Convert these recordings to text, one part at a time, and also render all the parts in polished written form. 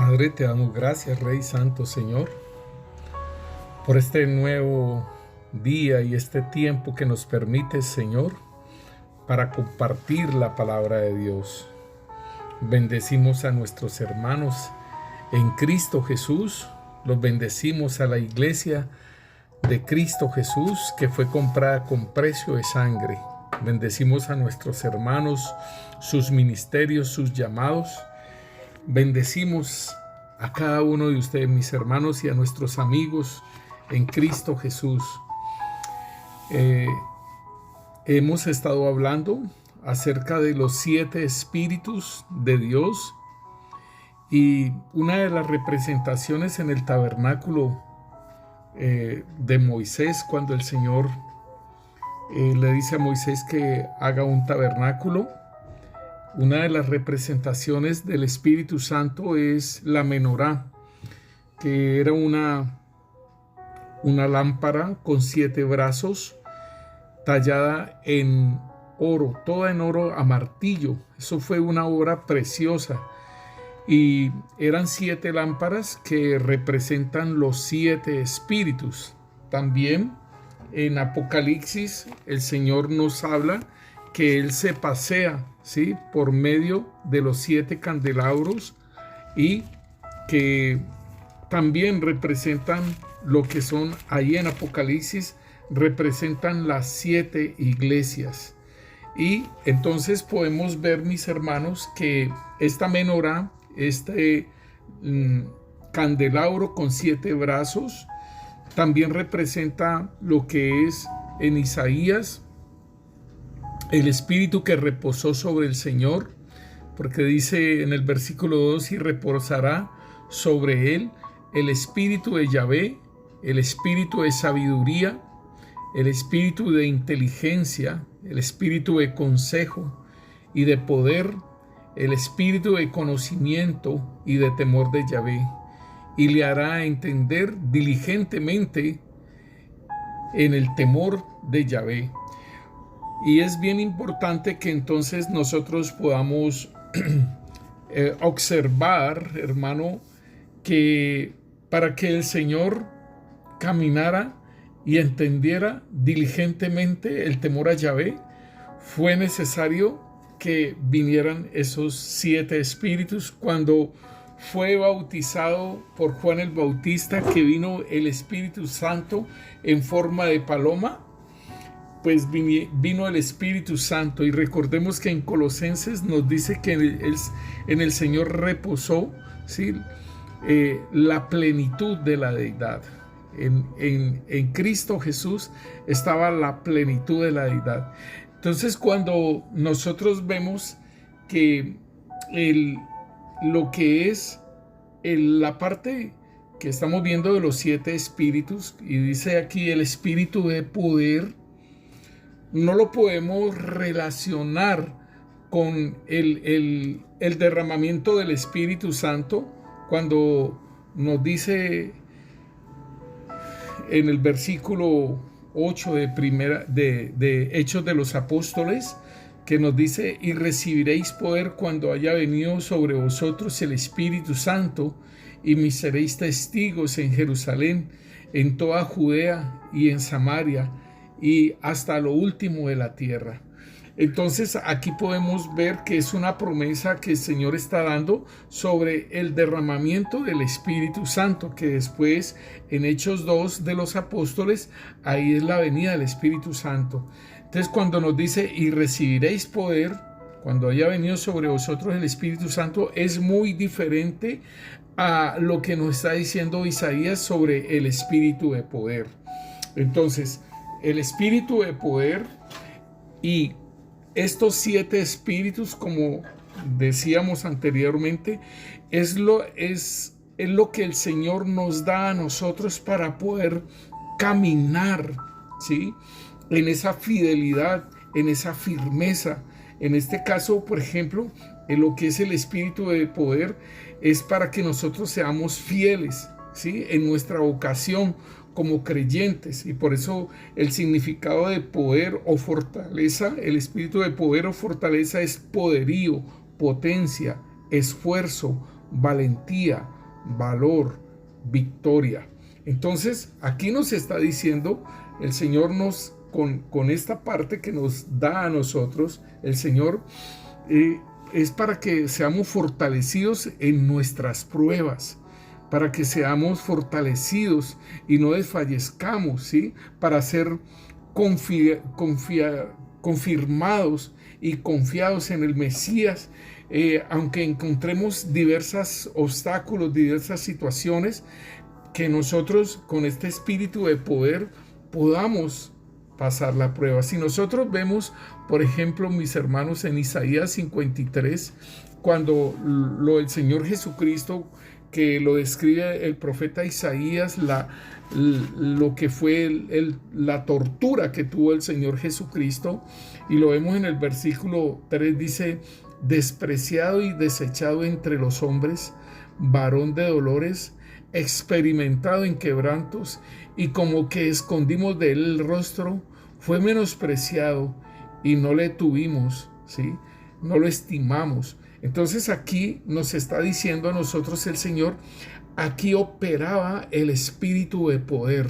Padre, te damos gracias, Rey Santo, Señor, por este nuevo día y este tiempo que nos permite, Señor, para compartir la palabra de Dios. Bendecimos a nuestros hermanos en Cristo Jesús, los bendecimos a la iglesia de Cristo Jesús que fue comprada con precio de sangre. Bendecimos a nuestros hermanos, sus ministerios, sus llamados. Bendecimos a cada uno de ustedes, mis hermanos, y a nuestros amigos en Cristo Jesús. Hemos estado hablando acerca de los 7 espíritus de Dios, y una de las representaciones en el tabernáculo de Moisés, cuando el Señor le dice a Moisés que haga un tabernáculo, una de las representaciones del Espíritu Santo es la menorá, que era una lámpara con 7 brazos, tallada en oro, toda en oro a martillo. Eso fue una obra preciosa. Y eran 7 lámparas que representan los 7 espíritus. También en Apocalipsis el Señor nos habla que Él se pasea, ¿sí?, por medio de los 7 candelabros, y que también representan lo que son ahí en Apocalipsis, representan las 7 iglesias. Y entonces podemos ver, mis hermanos, que esta menorá, este candelabro con 7 brazos, también representa lo que es en Isaías el espíritu que reposó sobre el Señor, porque dice en el versículo 2: y reposará sobre él el espíritu de Yahvé, el espíritu de sabiduría, el espíritu de inteligencia, el espíritu de consejo y de poder, el espíritu de conocimiento y de temor de Yahvé, y le hará entender diligentemente en el temor de Yahvé. Y es bien importante que entonces nosotros podamos observar, hermano, que para que el Señor caminara y entendiera diligentemente el temor a Yahvé, fue necesario que vinieran esos 7 espíritus. Cuando fue bautizado por Juan el Bautista, que vino el Espíritu Santo en forma de paloma, pues vino el Espíritu Santo. Y recordemos que en Colosenses nos dice que en el Señor reposó, ¿sí?, la plenitud de la deidad. En Cristo Jesús estaba la plenitud de la deidad. Entonces, cuando nosotros vemos que lo que es la parte que estamos viendo de los 7 espíritus, y dice aquí el espíritu de poder, no lo podemos relacionar con el derramamiento del Espíritu Santo, cuando nos dice en el versículo 8 de Hechos de los Apóstoles, que nos dice: y recibiréis poder cuando haya venido sobre vosotros el Espíritu Santo, y me seréis testigos en Jerusalén, en toda Judea y en Samaria, y hasta lo último de la tierra. Entonces aquí podemos ver que es una promesa que el Señor está dando sobre el derramamiento del Espíritu Santo, que después en Hechos 2 de los Apóstoles, ahí es la venida del Espíritu Santo. Entonces, cuando nos dice: y recibiréis poder cuando haya venido sobre vosotros el Espíritu Santo, es muy diferente a lo que nos está diciendo Isaías sobre el espíritu de poder. Entonces, el espíritu de poder y estos 7 espíritus, como decíamos anteriormente, es lo que el Señor nos da a nosotros para poder caminar, ¿sí?, en esa fidelidad, en esa firmeza. En este caso, por ejemplo, en lo que es el espíritu de poder, es para que nosotros seamos fieles, ¿sí?, en nuestra vocación como creyentes. Y por eso el significado de poder o fortaleza, el espíritu de poder o fortaleza, es poderío, potencia, esfuerzo, valentía, valor, victoria. Entonces, aquí nos está diciendo el Señor con esta parte que nos da a nosotros, el Señor es para que seamos fortalecidos en nuestras pruebas, para que seamos fortalecidos y no desfallezcamos, ¿sí? Para ser confirmados y confiados en el Mesías, aunque encontremos diversos obstáculos, diversas situaciones, que nosotros con este espíritu de poder podamos pasar la prueba. Si nosotros vemos, por ejemplo, mis hermanos, en Isaías 53, cuando el Señor Jesucristo, que lo describe el profeta Isaías, lo que fue la tortura que tuvo el Señor Jesucristo, y lo vemos en el versículo 3, dice: despreciado y desechado entre los hombres, varón de dolores, experimentado en quebrantos, y como que escondimos de él el rostro, fue menospreciado y no le tuvimos, ¿sí? No lo estimamos. Entonces aquí nos está diciendo a nosotros el Señor, aquí operaba el espíritu de poder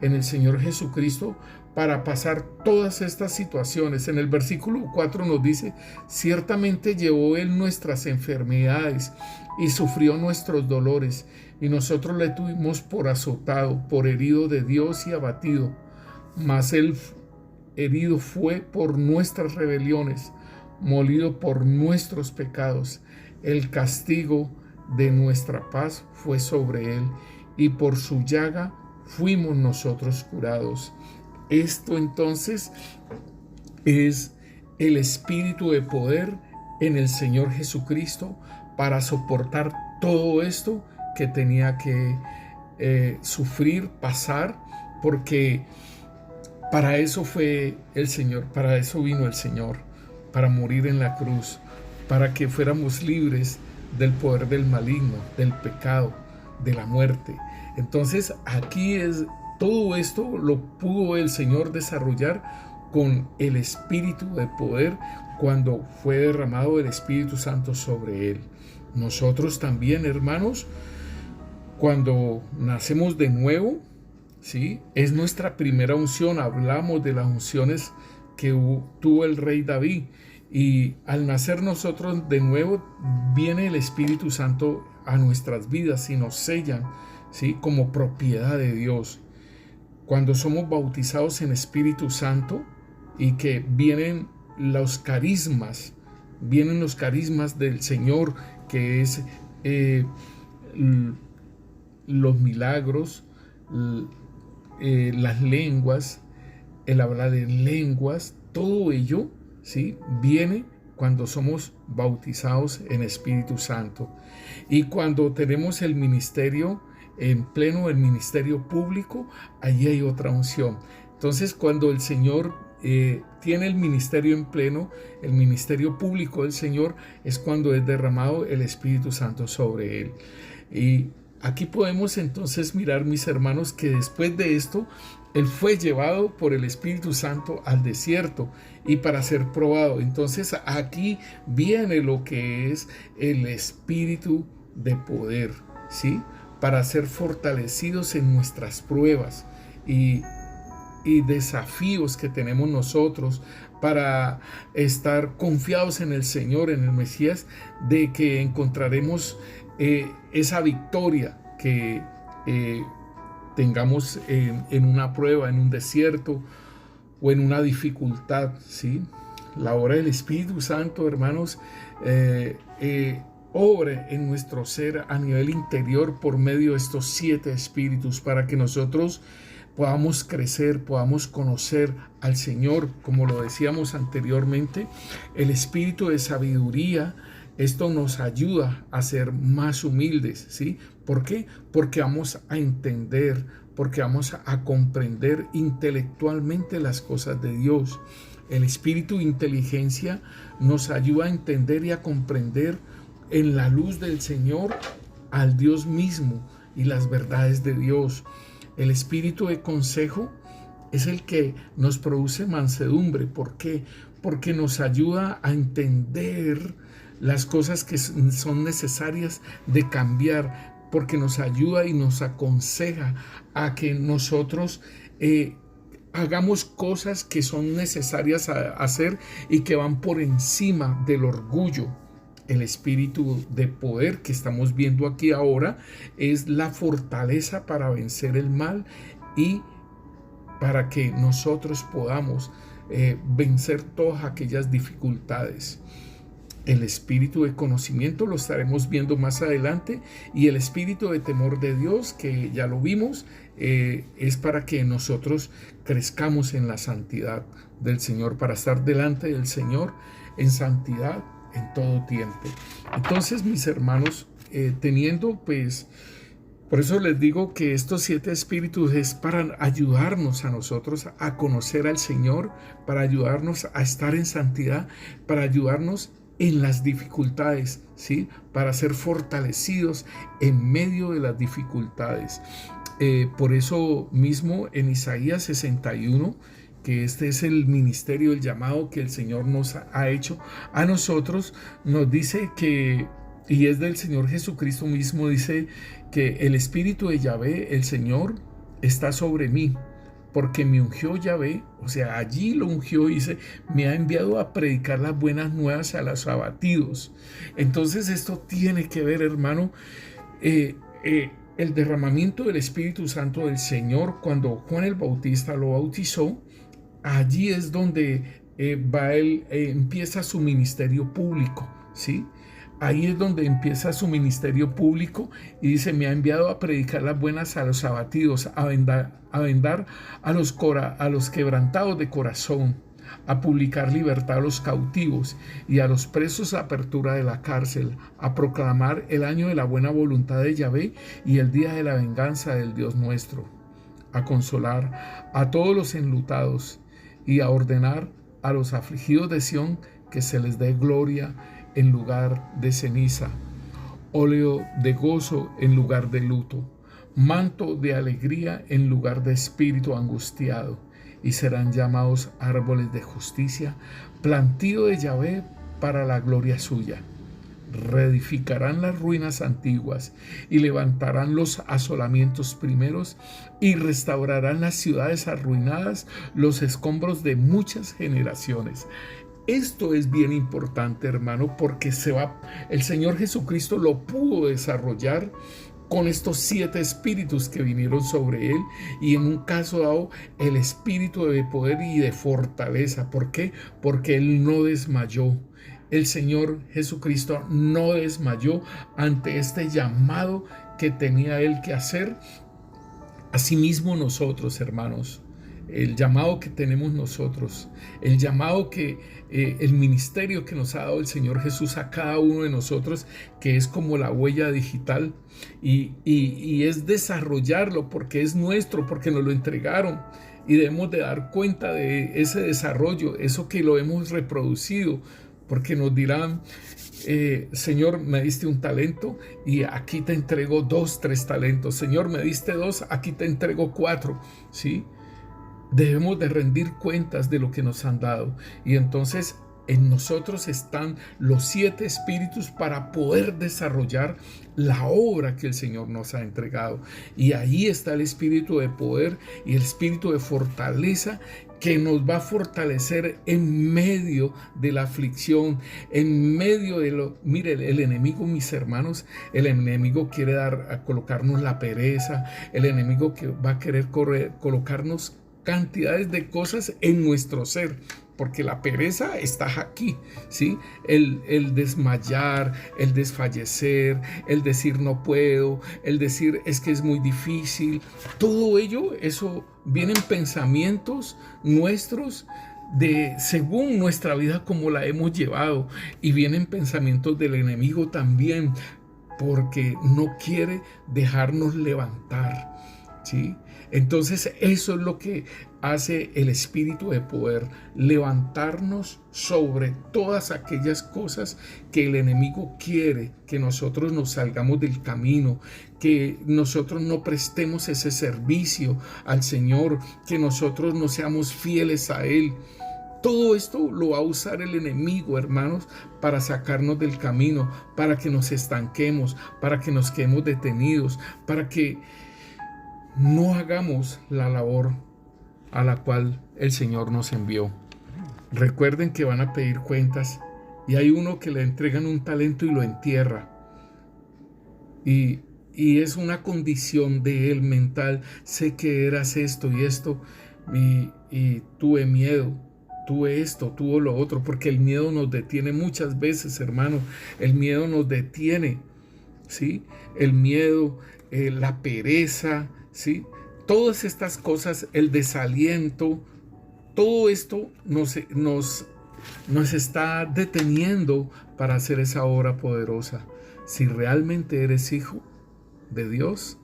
en el Señor Jesucristo para pasar todas estas situaciones. En el versículo 4 nos dice: ciertamente llevó él nuestras enfermedades y sufrió nuestros dolores, y nosotros le tuvimos por azotado, por herido de Dios y abatido. Mas él herido fue por nuestras rebeliones, molido por nuestros pecados. El castigo de nuestra paz fue sobre él, y por su llaga fuimos nosotros curados. Esto entonces es el espíritu de poder en el Señor Jesucristo para soportar todo esto que tenía que sufrir, pasar, porque para eso fue el Señor, para eso vino el Señor, para morir en la cruz, para que fuéramos libres del poder del maligno, del pecado, de la muerte. Entonces aquí todo esto lo pudo el Señor desarrollar con el espíritu de poder cuando fue derramado el Espíritu Santo sobre él. Nosotros también, hermanos, cuando nacemos de nuevo, ¿sí? Es nuestra primera unción. Hablamos de las unciones que tuvo el rey David, y al nacer nosotros de nuevo viene el Espíritu Santo a nuestras vidas y nos sellan, ¿sí? Como propiedad de Dios. Cuando somos bautizados en Espíritu Santo y que vienen los carismas del Señor, que es los milagros, las lenguas, el hablar en lenguas, todo ello, ¿sí? Viene cuando somos bautizados en Espíritu Santo. Y cuando tenemos el ministerio en pleno, el ministerio público, allí hay otra unción. Entonces, cuando el Señor tiene el ministerio en pleno, el ministerio público del Señor, es cuando es derramado el Espíritu Santo sobre él. Y aquí podemos entonces mirar, mis hermanos, que después de esto, él fue llevado por el Espíritu Santo al desierto y para ser probado. Entonces aquí viene lo que es el espíritu de poder, ¿sí? Para ser fortalecidos en nuestras pruebas y desafíos que tenemos nosotros, para estar confiados en el Señor, en el Mesías, de que encontraremos esa victoria que tengamos en una prueba, en un desierto o en una dificultad, ¿sí? La obra del Espíritu Santo, hermanos, obra en nuestro ser a nivel interior por medio de estos 7 espíritus, para que nosotros podamos crecer, podamos conocer al Señor, como lo decíamos anteriormente. El espíritu de sabiduría, esto nos ayuda a ser más humildes, ¿sí? ¿Por qué? Porque vamos a entender, porque vamos a comprender intelectualmente las cosas de Dios. El espíritu de inteligencia nos ayuda a entender y a comprender en la luz del Señor al Dios mismo y las verdades de Dios. El espíritu de consejo es el que nos produce mansedumbre. ¿Por qué? Porque nos ayuda a entender las cosas que son necesarias de cambiar, porque nos ayuda y nos aconseja a que nosotros hagamos cosas que son necesarias a hacer y que van por encima del orgullo. El espíritu de poder que estamos viendo aquí ahora es la fortaleza para vencer el mal y para que nosotros podamos vencer todas aquellas dificultades. El espíritu de conocimiento lo estaremos viendo más adelante, y el espíritu de temor de Dios, que ya lo vimos, es para que nosotros crezcamos en la santidad del Señor, para estar delante del Señor en santidad en todo tiempo. Entonces, mis hermanos, teniendo pues, por eso les digo que estos 7 espíritus es para ayudarnos a nosotros a conocer al Señor, para ayudarnos a estar en santidad, para ayudarnos en las dificultades, ¿sí? Para ser fortalecidos en medio de las dificultades. Por eso mismo en Isaías 61, que este es el ministerio, el llamado que el Señor nos ha hecho a nosotros, nos dice que, y es del Señor Jesucristo mismo, dice que el Espíritu de Yahvé, el Señor, está sobre mí, porque me ungió Yahvé, o sea, allí lo ungió, dice, me ha enviado a predicar las buenas nuevas a los abatidos. Entonces esto tiene que ver, hermano, el derramamiento del Espíritu Santo del Señor, cuando Juan el Bautista lo bautizó, allí es donde empieza su ministerio público, ¿sí? Ahí es donde empieza su ministerio público y dice, me ha enviado a predicar las buenas a los abatidos, a vendar a los quebrantados de corazón, a publicar libertad a los cautivos y a los presos apertura de la cárcel, a proclamar el año de la buena voluntad de Yahvé y el día de la venganza del Dios nuestro, a consolar a todos los enlutados y a ordenar a los afligidos de Sión que se les dé gloria en lugar de ceniza, óleo de gozo en lugar de luto, manto de alegría en lugar de espíritu angustiado, y serán llamados árboles de justicia, plantío de Yahvé para la gloria suya. Reedificarán las ruinas antiguas y levantarán los asolamientos primeros y restaurarán las ciudades arruinadas, los escombros de muchas generaciones. Esto es bien importante, hermano, porque el Señor Jesucristo lo pudo desarrollar con estos 7 espíritus que vinieron sobre él, y en un caso dado el espíritu de poder y de fortaleza. ¿Por qué? Porque él no desmayó. El Señor Jesucristo no desmayó ante este llamado que tenía él que hacer. Asimismo nosotros, hermanos, el llamado que tenemos nosotros, el llamado el ministerio que nos ha dado el Señor Jesús a cada uno de nosotros, que es como la huella digital, y es desarrollarlo porque es nuestro, porque nos lo entregaron, y debemos de dar cuenta de ese desarrollo, eso que lo hemos reproducido, porque nos dirán, Señor, me diste un talento y aquí te entrego 2, 3 talentos. Señor, me diste 2, aquí te entrego 4, ¿sí? Debemos de rendir cuentas de lo que nos han dado, y entonces en nosotros están los 7 espíritus para poder desarrollar la obra que el Señor nos ha entregado. Y ahí está el espíritu de poder y el espíritu de fortaleza, que nos va a fortalecer en medio de la aflicción, en medio de mire, el enemigo, mis hermanos, el enemigo quiere colocarnos la pereza, el enemigo que va a querer colocarnos cantidades de cosas en nuestro ser, porque la pereza está aquí, ¿sí? El desmayar, el desfallecer, el decir no puedo, el decir es que es muy difícil, todo ello, eso vienen pensamientos nuestros según nuestra vida como la hemos llevado, y vienen pensamientos del enemigo también, porque no quiere dejarnos levantar, ¿sí? Entonces eso es lo que hace el espíritu de poder, levantarnos sobre todas aquellas cosas que el enemigo quiere que nosotros nos salgamos del camino, que nosotros no prestemos ese servicio al Señor, que nosotros no seamos fieles a Él. Todo esto lo va a usar el enemigo, hermanos, para sacarnos del camino, para que nos estanquemos, para que nos quedemos detenidos, para que no hagamos la labor a la cual el Señor nos envió. Recuerden que van a pedir cuentas y hay uno que le entregan un talento y lo entierra. Y es una condición de él mental. Sé que eras esto y esto y tuve miedo. Tuve esto, tuvo lo otro, porque el miedo nos detiene muchas veces, hermano. El miedo nos detiene, ¿sí? El miedo, la pereza, ¿sí? Todas estas cosas, el desaliento, todo esto nos está deteniendo para hacer esa obra poderosa. Si realmente eres hijo de Dios,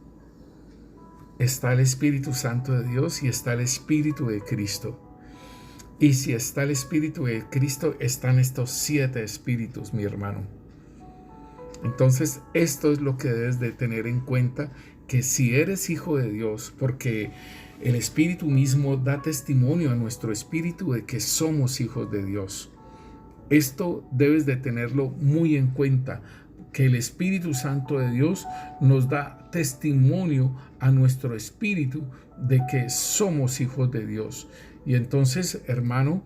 está el Espíritu Santo de Dios y está el Espíritu de Cristo. Y si está el Espíritu de Cristo, están estos 7 espíritus, mi hermano. Entonces, esto es lo que debes de tener en cuenta, que si eres hijo de Dios, porque el Espíritu mismo da testimonio a nuestro espíritu de que somos hijos de Dios. Esto debes de tenerlo muy en cuenta, que el Espíritu Santo de Dios nos da testimonio a nuestro espíritu de que somos hijos de Dios. Y entonces, hermano,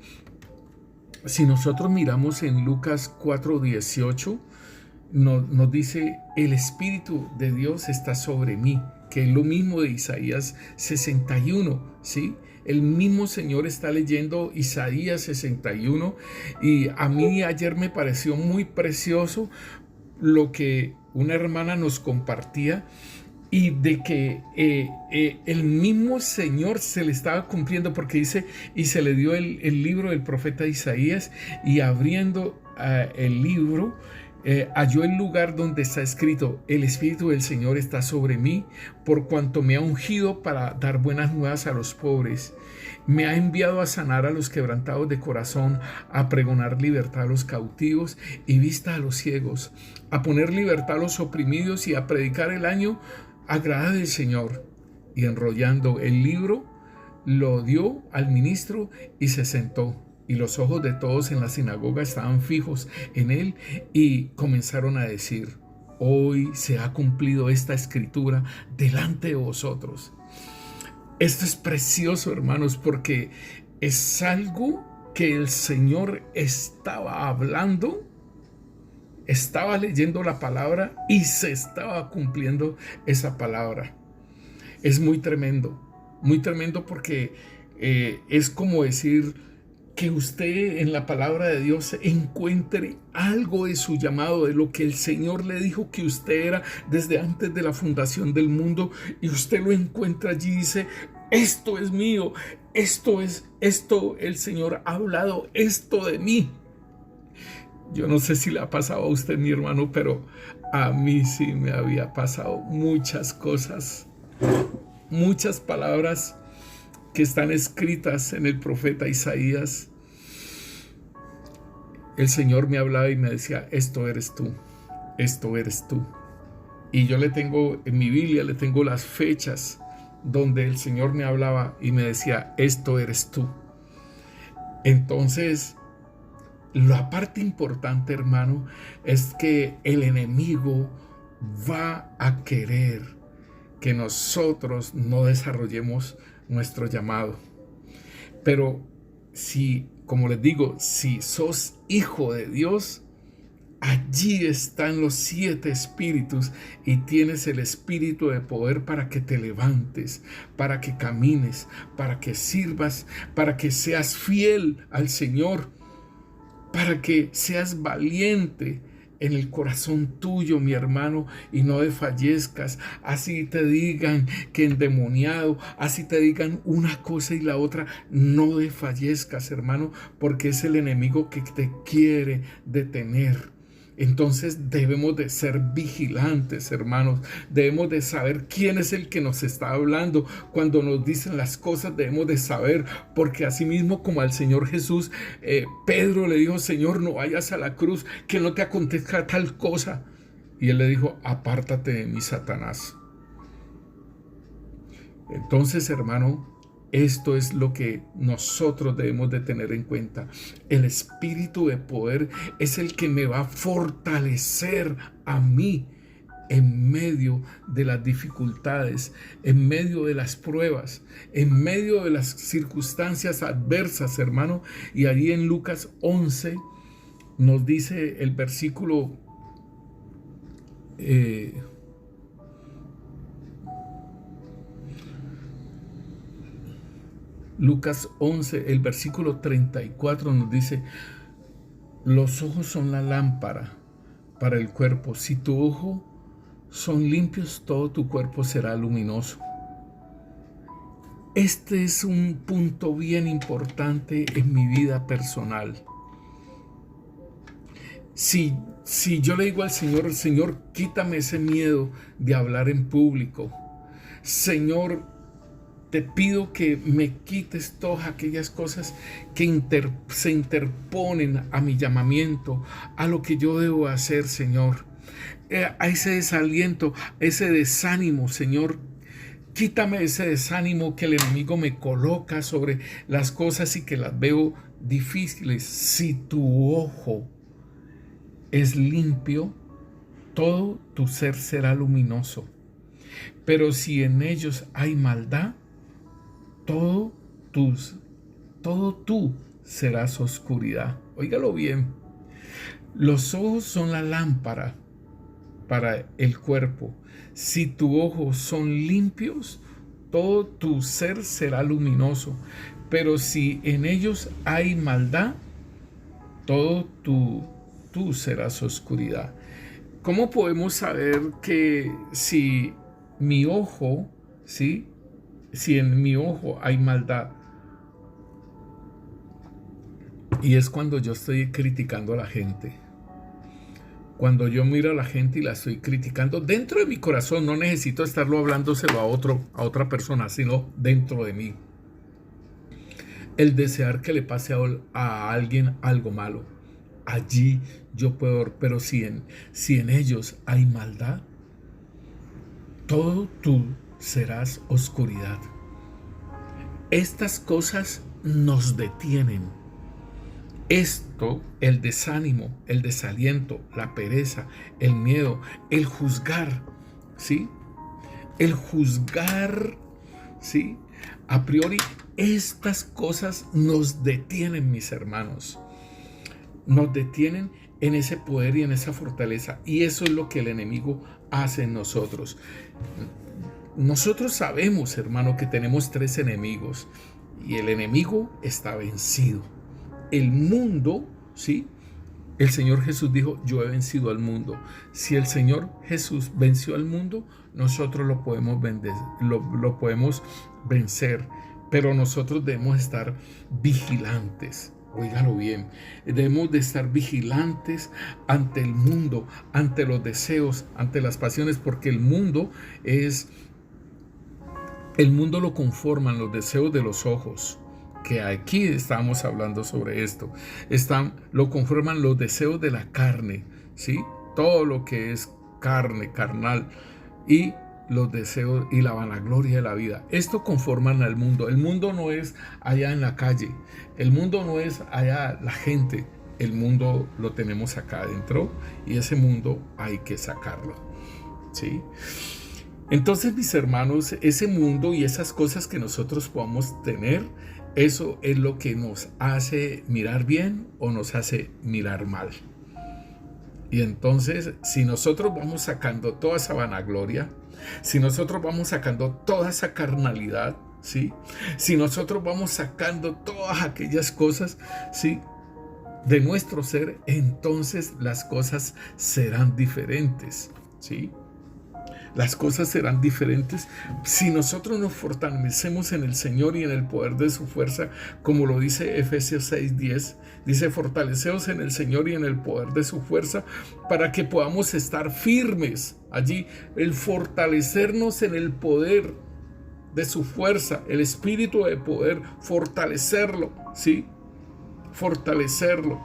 si nosotros miramos en Lucas 4:18, nos dice, el Espíritu de Dios está sobre mí, que es lo mismo de Isaías 61, ¿sí? El mismo Señor está leyendo Isaías 61 y a mí ayer me pareció muy precioso lo que una hermana nos compartía, y de que el mismo Señor se le estaba cumpliendo, porque dice, y se le dio el libro del profeta Isaías, y abriendo el libro, halló el lugar donde está escrito, el Espíritu del Señor está sobre mí, por cuanto me ha ungido para dar buenas nuevas a los pobres. Me ha enviado a sanar a los quebrantados de corazón, a pregonar libertad a los cautivos y vista a los ciegos, a poner libertad a los oprimidos y a predicar el año agradable del Señor. Y enrollando el libro, lo dio al ministro y se sentó. Y los ojos de todos en la sinagoga estaban fijos en él y comenzaron a decir, hoy se ha cumplido esta escritura delante de vosotros. Esto es precioso, hermanos, porque es algo que el Señor estaba hablando, estaba leyendo la palabra y se estaba cumpliendo esa palabra. Es muy tremendo porque es como decir que usted en la palabra de Dios encuentre algo de su llamado, de lo que el Señor le dijo que usted era desde antes de la fundación del mundo, y usted lo encuentra allí y dice, esto es mío, esto el Señor ha hablado esto de mí. Yo no sé si le ha pasado a usted, mi hermano, pero a mí sí me había pasado muchas cosas, muchas palabras que están escritas en el profeta Isaías. El Señor me hablaba y me decía, esto eres tú, esto eres tú. Y yo le tengo, en mi Biblia le tengo las fechas donde el Señor me hablaba y me decía, esto eres tú. Entonces, la parte importante, hermano, es que el enemigo va a querer que nosotros no desarrollemos nuestro llamado. Pero si, como les digo, si sos hijo de Dios, allí están los 7 espíritus y tienes el espíritu de poder para que te levantes, para que camines, para que sirvas, para que seas fiel al Señor, para que seas valiente en el corazón tuyo, mi hermano, y no desfallezcas. Así te digan que endemoniado, así te digan una cosa y la otra, no desfallezcas, hermano, porque es el enemigo que te quiere detener. Entonces debemos de ser vigilantes, hermanos. Debemos de saber quién es el que nos está hablando. Cuando nos dicen las cosas debemos de saber, porque así mismo como al Señor Jesús, Pedro le dijo, Señor, no vayas a la cruz, que no te acontezca tal cosa. Y él le dijo, apártate de mí, Satanás. Entonces, hermano, Esto es lo que nosotros debemos de tener en cuenta. El espíritu de poder es el que me va a fortalecer a mí en medio de las dificultades, en medio de las pruebas, en medio de las circunstancias adversas, hermano. Y ahí en Lucas 11 nos dice el versículo Lucas 11, el versículo 34 nos dice: los ojos son la lámpara para el cuerpo. Si tu ojo son limpios, todo tu cuerpo será luminoso. Este es un punto bien importante en mi vida personal. Si yo le digo al Señor: Señor, quítame ese miedo de hablar en público. Señor, te pido que me quites todas aquellas cosas que se interponen a mi llamamiento, a lo que yo debo hacer, Señor. A ese desaliento, ese desánimo, Señor. Quítame ese desánimo que el enemigo me coloca sobre las cosas y que las veo difíciles. Si tu ojo es limpio, todo tu ser será luminoso. Pero si en ellos hay maldad, todo tú serás oscuridad. Óigalo bien. Los ojos son la lámpara para el cuerpo. Si tus ojos son limpios, todo tu ser será luminoso. Pero si en ellos hay maldad, todo tú serás oscuridad. ¿Cómo podemos saber que si mi ojo, ¿sí?, si en mi ojo hay maldad? Y es cuando yo estoy criticando a la gente. Cuando yo miro a la gente y la estoy criticando dentro de mi corazón. No necesito estarlo hablándoselo a otra persona, sino dentro de mí. El desear que le pase a alguien algo malo. Allí yo puedo, pero si en ellos hay maldad, todo tú serás oscuridad. Estas cosas nos detienen. Esto, el desánimo, el desaliento, la pereza, el miedo, el juzgar, ¿sí? El juzgar, ¿sí? A priori, estas cosas nos detienen, mis hermanos. Nos detienen en ese poder y en esa fortaleza. Y eso es lo que el enemigo hace en nosotros. Nosotros sabemos, hermano, que tenemos 3 enemigos y el enemigo está vencido. El mundo, ¿sí? El Señor Jesús dijo: yo he vencido al mundo. Si el Señor Jesús venció al mundo, nosotros lo podemos vencer. Pero nosotros debemos estar vigilantes. Óigalo bien, debemos de estar vigilantes ante el mundo, ante los deseos, ante las pasiones, porque el mundo lo conforman los deseos de los ojos, que aquí estamos hablando sobre esto. Lo conforman los deseos de la carne, ¿sí? Todo lo que es carne, carnal, y los deseos y la vanagloria de la vida. Esto conforman al mundo. El mundo no es allá en la calle. El mundo no es allá la gente. El mundo lo tenemos acá adentro y ese mundo hay que sacarlo, ¿sí? Entonces, mis hermanos, ese mundo y esas cosas que nosotros podamos tener, eso es lo que nos hace mirar bien o nos hace mirar mal. Y entonces, si nosotros vamos sacando toda esa vanagloria, si nosotros vamos sacando toda esa carnalidad, ¿sí? Si nosotros vamos sacando todas aquellas cosas, ¿sí?, de nuestro ser, entonces las cosas serán diferentes, ¿sí? Las cosas serán diferentes si nosotros nos fortalecemos en el Señor y en el poder de su fuerza, como lo dice Efesios 6:10. Dice: fortaleceos en el Señor y en el poder de su fuerza, para que podamos estar firmes. Allí, el fortalecernos en el poder de su fuerza, el espíritu de poder, fortalecerlo, ¿sí? Fortalecerlo.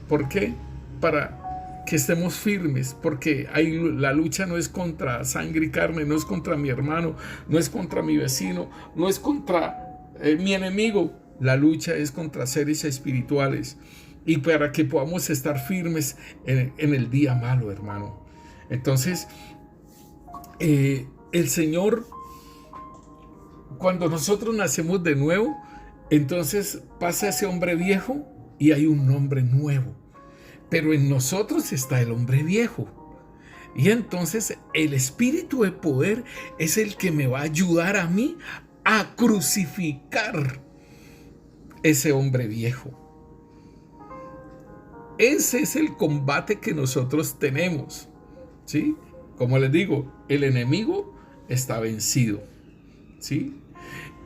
¿Por qué? Para que estemos firmes, porque la lucha no es contra sangre y carne, no es contra mi hermano, no es contra mi vecino, no es contra mi enemigo. La lucha es contra seres espirituales y para que podamos estar firmes en el día malo, hermano. Entonces, el Señor, cuando nosotros nacemos de nuevo, entonces pasa ese hombre viejo y hay un hombre nuevo. Pero en nosotros está el hombre viejo. Y entonces el espíritu de poder es el que me va a ayudar a mí a crucificar ese hombre viejo. Ese es el combate que nosotros tenemos, ¿sí? Como les digo, el enemigo está vencido, ¿sí?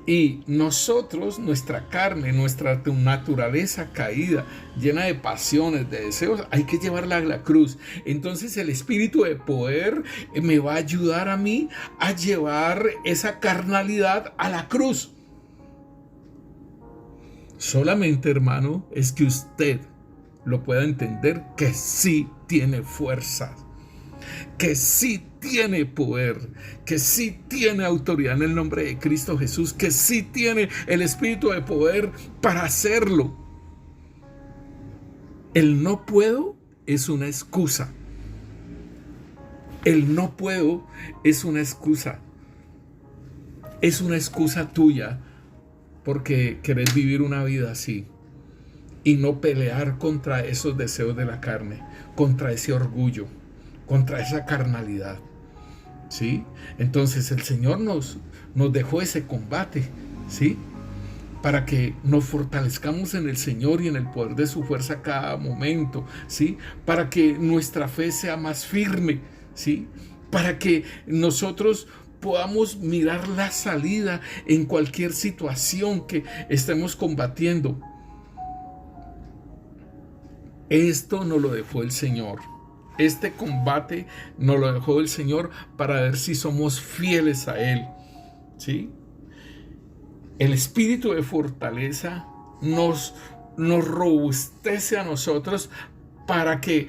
Y nosotros, nuestra carne, nuestra naturaleza caída, llena de pasiones, de deseos, hay que llevarla a la cruz. Entonces el espíritu de poder me va a ayudar a mí a llevar esa carnalidad a la cruz. Solamente, hermano, es que usted lo pueda entender, que sí tiene fuerza, que sí tiene poder, que sí tiene autoridad en el nombre de Cristo Jesús, que sí tiene el espíritu de poder para hacerlo. El no puedo es una excusa. El no puedo es una excusa. Es una excusa tuya porque querés vivir una vida así y no pelear contra esos deseos de la carne, contra ese orgullo, contra esa carnalidad, ¿sí? Entonces el Señor nos dejó ese combate, ¿sí? Para que nos fortalezcamos en el Señor y en el poder de su fuerza cada momento, ¿sí? Para que nuestra fe sea más firme, ¿sí? Para que nosotros podamos mirar la salida en cualquier situación que estemos combatiendo. Esto nos lo dejó el Señor. Este combate nos lo dejó el Señor para ver si somos fieles a Él, ¿sí? El espíritu de fortaleza nos robustece a nosotros para que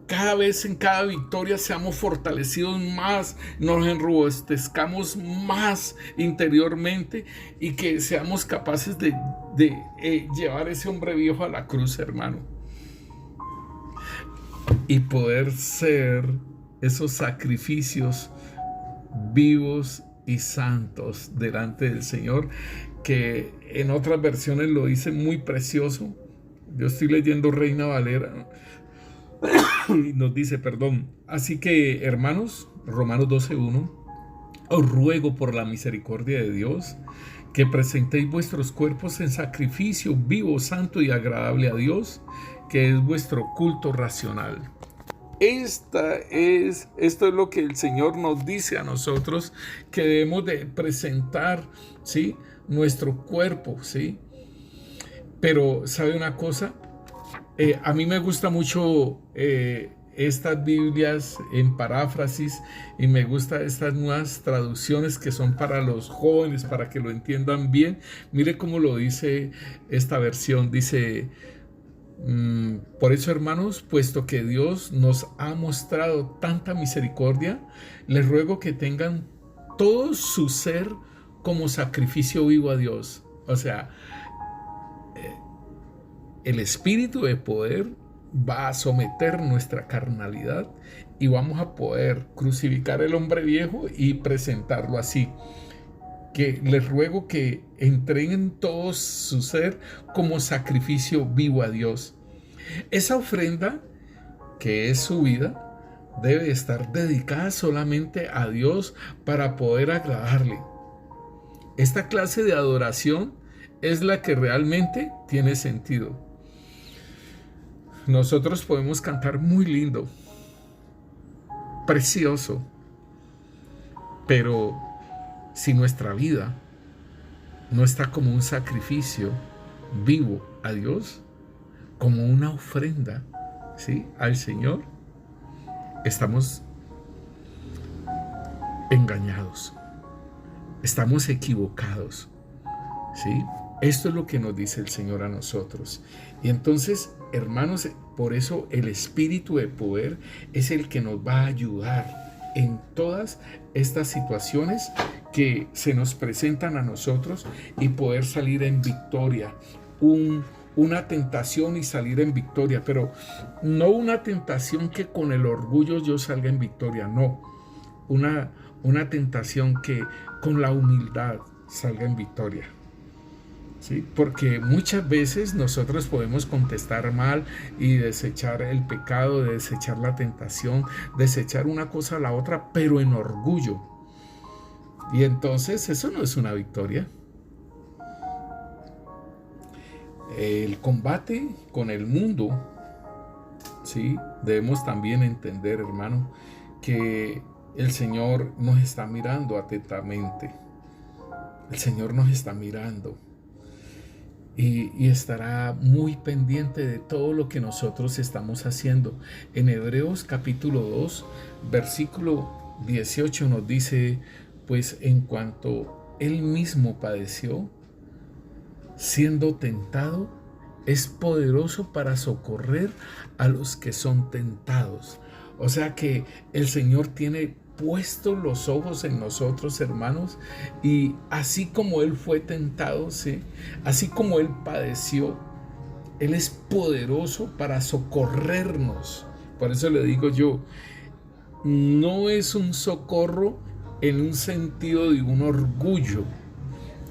cada vez en cada victoria seamos fortalecidos más, nos enrobustezcamos más interiormente y que seamos capaces de llevar ese hombre viejo a la cruz, hermano. Y poder ser esos sacrificios vivos y santos delante del Señor, que en otras versiones lo dice muy precioso. Yo estoy leyendo Reina Valera y nos dice, así que, hermanos, Romanos 12:1, os ruego por la misericordia de Dios que presentéis vuestros cuerpos en sacrificio vivo, santo y agradable a Dios, que es vuestro culto racional. Esto es lo que el Señor nos dice a nosotros, que debemos de presentar, ¿sí? Nuestro cuerpo, ¿sí? Pero, ¿sabe una cosa? A mí me gusta mucho estas Biblias en paráfrasis y me gustan estas nuevas traducciones que son para los jóvenes, para que lo entiendan bien. Mire cómo lo dice esta versión, dice: por eso, hermanos, puesto que Dios nos ha mostrado tanta misericordia, les ruego que tengan todo su ser como sacrificio vivo a Dios. O sea, el espíritu de poder va a someter nuestra carnalidad y vamos a poder crucificar el hombre viejo y presentarlo así. Que les ruego que entreguen todo su ser como sacrificio vivo a Dios. Esa ofrenda, que es su vida, debe estar dedicada solamente a Dios para poder agradarle. Esta clase de adoración es la que realmente tiene sentido. Nosotros podemos cantar muy lindo, precioso, pero si nuestra vida no está como un sacrificio vivo a Dios, como una ofrenda, ¿sí?, al Señor, estamos engañados, estamos equivocados, ¿sí? Esto es lo que nos dice el Señor a nosotros. Y entonces, hermanos, por eso el espíritu de poder es el que nos va a ayudar en todas estas situaciones que se nos presentan a nosotros y poder salir en victoria. Una tentación y salir en victoria, pero no una tentación que con el orgullo yo salga en victoria, no. Una tentación que con la humildad salga en victoria. ¿Sí? Porque muchas veces nosotros podemos contestar mal y desechar el pecado, desechar la tentación, desechar una cosa a la otra, pero en orgullo. Y entonces eso no es una victoria. El combate con el mundo, ¿sí? Debemos también entender, hermano, que el Señor nos está mirando atentamente. El Señor nos está mirando y estará muy pendiente de todo lo que nosotros estamos haciendo. En Hebreos capítulo 2, versículo 18 nos dice, pues en cuanto Él mismo padeció, siendo tentado, es poderoso para socorrer a los que son tentados. O sea que el Señor tiene puestos los ojos en nosotros, hermanos, y así como Él fue tentado, ¿sí? Así como Él padeció, Él es poderoso para socorrernos. Por eso le digo yo, no es un socorro en un sentido de un orgullo,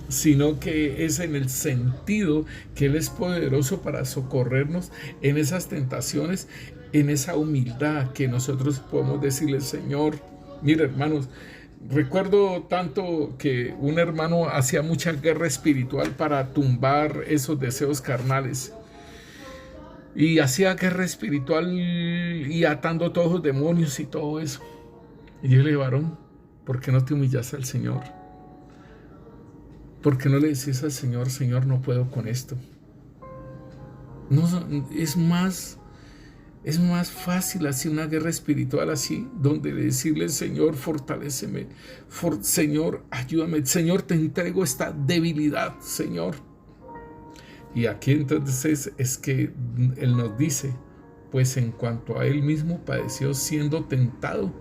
sino que es en el sentido que Él es poderoso para socorrernos en esas tentaciones, en esa humildad que nosotros podemos decirle, Señor, mire, hermanos, recuerdo tanto que un hermano hacía mucha guerra espiritual para tumbar esos deseos carnales. Y hacía guerra espiritual y atando todos los demonios y todo eso. Y yo le dije, varón, ¿por qué no te humillas al Señor? ¿Por qué no le decís al Señor, Señor, no puedo con esto? No, es más fácil así una guerra espiritual así, donde decirle, Señor, fortaléceme, Señor, ayúdame, Señor, te entrego esta debilidad, Señor. Y aquí entonces es que Él nos dice, pues en cuanto a Él mismo padeció siendo tentado,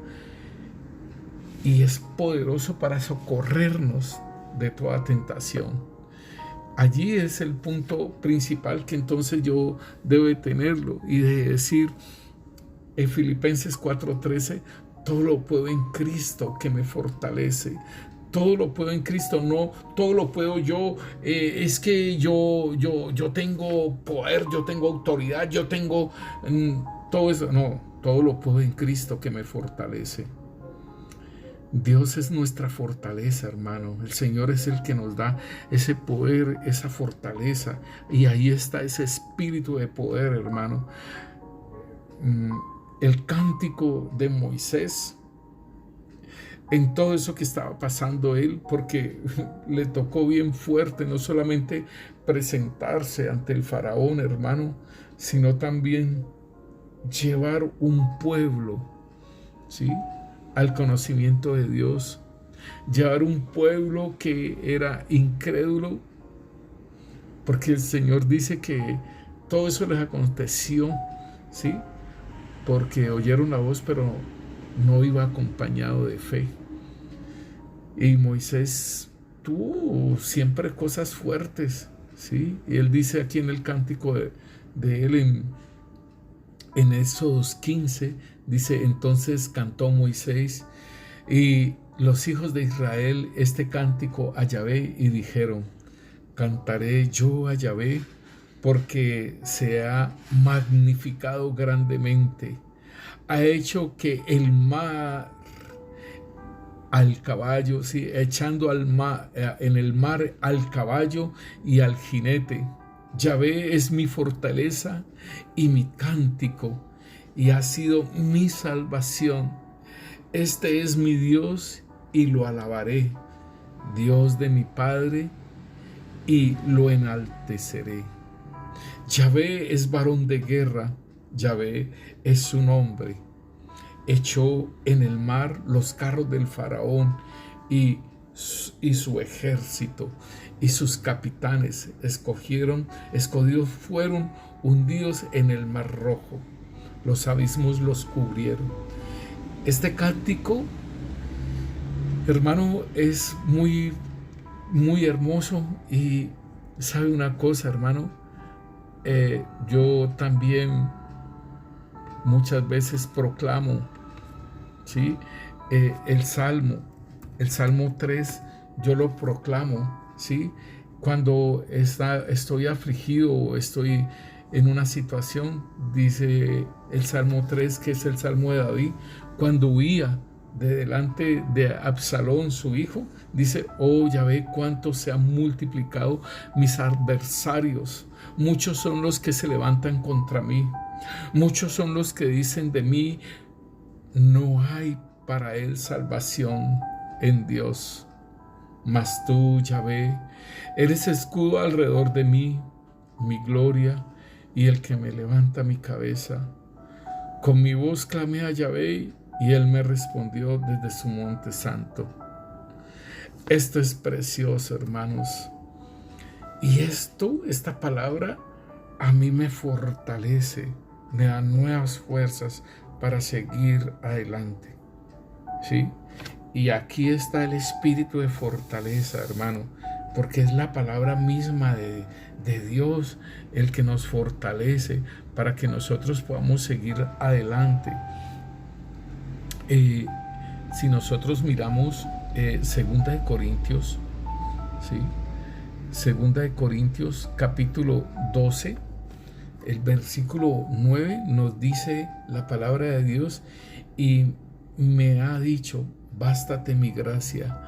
y es poderoso para socorrernos de toda tentación. Allí es el punto principal que entonces yo debo de tenerlo y de decir en Filipenses 4:13, todo lo puedo en Cristo que me fortalece. Todo lo puedo en Cristo, no todo lo puedo yo, es que yo tengo poder, yo tengo autoridad, yo tengo todo eso, no, todo lo puedo en Cristo que me fortalece. Dios es nuestra fortaleza, hermano. El Señor es el que nos da ese poder, esa fortaleza. Y ahí está ese espíritu de poder, hermano. El cántico de Moisés, en todo eso que estaba pasando él, porque le tocó bien fuerte, no solamente presentarse ante el faraón, hermano, sino también llevar un pueblo, ¿sí?, al conocimiento de Dios, llevar un pueblo que era incrédulo, porque el Señor dice que todo eso les aconteció, ¿sí?, porque oyeron la voz, pero no iba acompañado de fe. Y Moisés tuvo siempre cosas fuertes, ¿sí? Y él dice aquí en el cántico de él en Éxodos 15, dice, entonces cantó Moisés y los hijos de Israel este cántico a Yahvé y dijeron, cantaré yo a Yahvé porque se ha magnificado grandemente, ha hecho que el mar al caballo, sí, echando al mar, en el mar al caballo y al jinete. Yahvé es mi fortaleza y mi cántico, y ha sido mi salvación. Este es mi Dios y lo alabaré, Dios de mi Padre, y lo enalteceré. Yahvé es varón de guerra, Yahvé es su nombre. Echó en el mar los carros del faraón y su ejército, y sus capitanes escogidos fueron hundidos en el mar rojo. Los abismos los cubrieron. Este cántico Hermano, es muy, muy hermoso. Y sabe una cosa, hermano, yo también muchas veces proclamo, ¿sí? El Salmo 3, yo lo proclamo, ¿sí? Cuando estoy afligido o estoy en una situación, dice el Salmo 3, que es el Salmo de David, cuando huía de delante de Absalón, su hijo, dice: oh Yahvé, cuánto se han multiplicado mis adversarios, muchos son los que se levantan contra mí, muchos son los que dicen de mí: no hay para él salvación en Dios. Mas tú, Yahvé, eres escudo alrededor de mí, mi gloria y el que me levanta mi cabeza. Con mi voz clamé a Yahvé y él me respondió desde su monte santo. Esto es precioso, hermanos. Y esta palabra a mí me fortalece, me da nuevas fuerzas para seguir adelante, ¿sí? Y aquí está el espíritu de fortaleza, hermano, porque es la palabra misma de Dios el que nos fortalece para que nosotros podamos seguir adelante. Si nosotros miramos Segunda de Corintios, ¿sí? Segunda de Corintios capítulo 12, el versículo 9 nos dice la palabra de Dios: y me ha dicho, bástate mi gracia,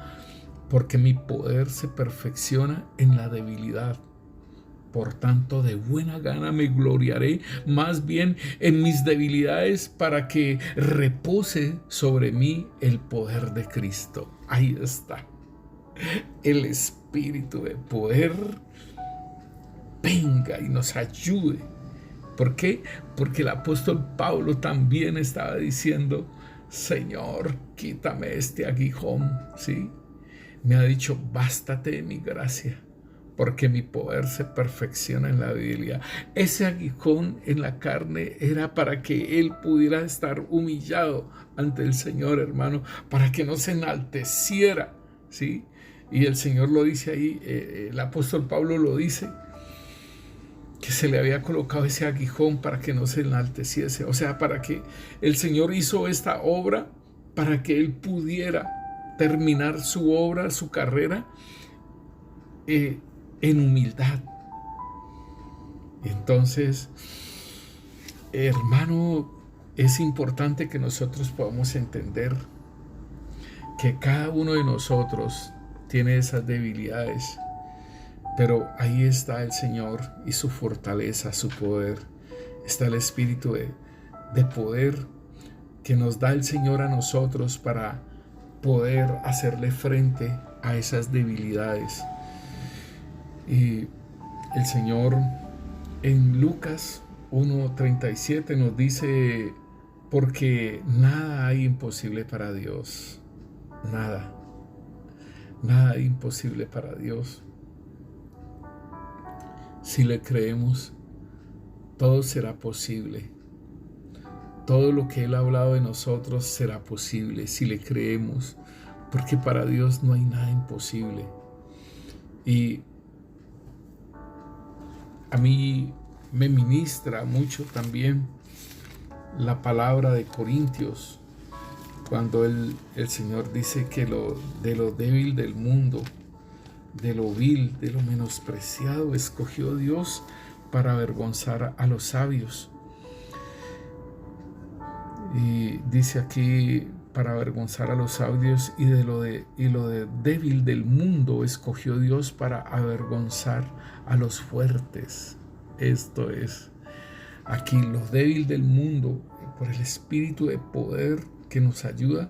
porque mi poder se perfecciona en la debilidad. Por tanto, de buena gana me gloriaré más bien en mis debilidades, para que repose sobre mí el poder de Cristo. Ahí está. El espíritu de poder venga y nos ayude. ¿Por qué? Porque el apóstol Pablo también estaba diciendo: Señor, quítame este aguijón, ¿sí? Me ha dicho: bástate de mi gracia, porque mi poder se perfecciona en la debilidad. Ese aguijón en la carne era para que él pudiera estar humillado ante el Señor, hermano, para que no se enalteciera, ¿sí? Y el Señor lo dice ahí, el apóstol Pablo lo dice, que se le había colocado ese aguijón para que no se enalteciese. O sea, para que el Señor hizo esta obra para que él pudiera terminar su obra, su carrera, en humildad. Entonces, hermano, es importante que nosotros podamos entender que cada uno de nosotros tiene esas debilidades, pero ahí está el Señor y su fortaleza, su poder. Está el espíritu de poder que nos da el Señor a nosotros para poder hacerle frente a esas debilidades. Y el Señor en Lucas 1:37 nos dice: porque nada hay imposible para Dios. Nada hay imposible para Dios. Si le creemos, todo será posible. Todo lo que Él ha hablado de nosotros será posible si le creemos, porque para Dios no hay nada imposible. Y a mí me ministra mucho también la palabra de Corintios, cuando el Señor dice que de lo débil del mundo, de lo vil, de lo menospreciado, escogió Dios para avergonzar a los sabios. Y dice aquí: para avergonzar a los sabios, y lo de débil del mundo escogió Dios para avergonzar a los fuertes. Esto es, aquí lo débil del mundo, por el espíritu de poder que nos ayuda,